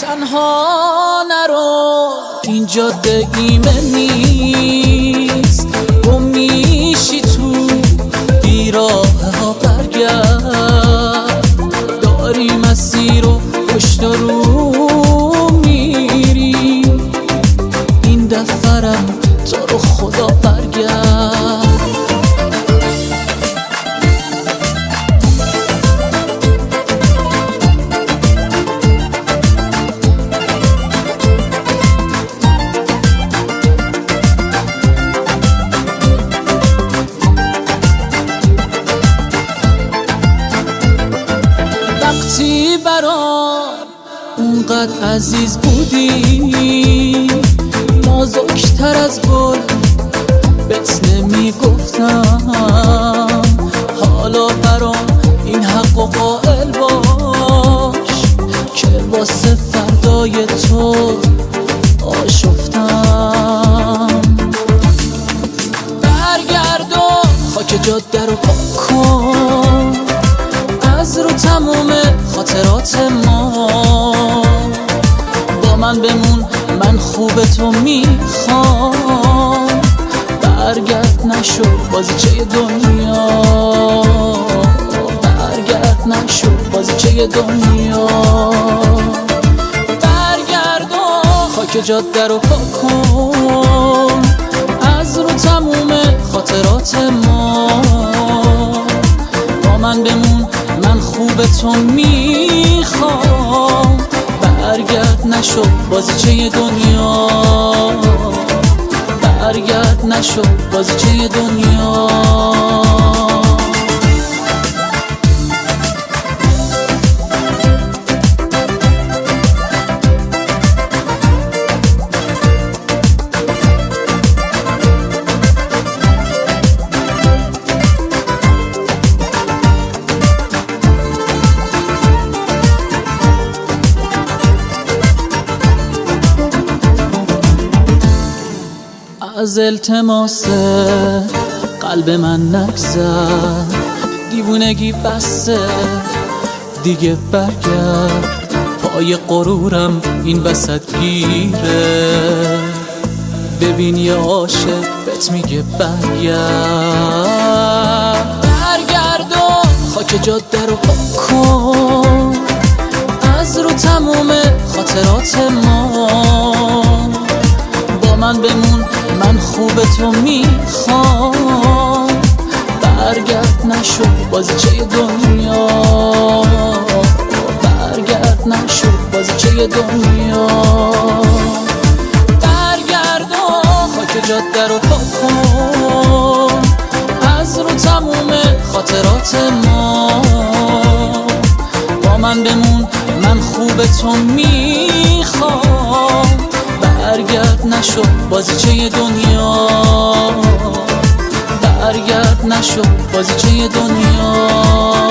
تنها نرو، این جاده ایمن نیست، گم میشی تو بیراه ها. برگرد، داری مسیر رو پشت رو میری، این دفرم تو رو خدا برگرد. وقتی برام اونقدر عزیز بودی، نازکتر از گل بهت نمیگفتم، حالا برام این حق و قائل باش که واسه فردای تو آشفتم. برگرد و خاک جاده رو پاک کن، از رو تموم خاطرات ما با من بمون، من خوب تو میخوام. برگرد نشو بازیچه دنیا، برگرد نشو بازیچه دنیا. برگرد و خاک جاده رو پاک کن، از رو تموم خاطرات ما با من بمون، من خوب تو میخوام. برگرد نشو بازیچه دنیا، برگرد نشو بازیچه دنیا. از التماس قلب من نگذر، دیوونگی بسه دیگه. برگرد، پای غرورم این وسط گیره، ببین یه عاشق بهت میگه برگرد. برگرد و خاک جاده رو پاک کن، از رو تموم خاطرات ما با من بمون، من خوب تو میخوام. برگرد نشو بازیچه دنیا، برگرد نشو بازیچه دنیا. برگرد و خاک جاده رو پاک کن، از رو تموم خاطرات ما با من بمون، من خوب تو میخوام. برگرد نشو بازیچه دنیا، برگرد نشو بازیچه دنیا.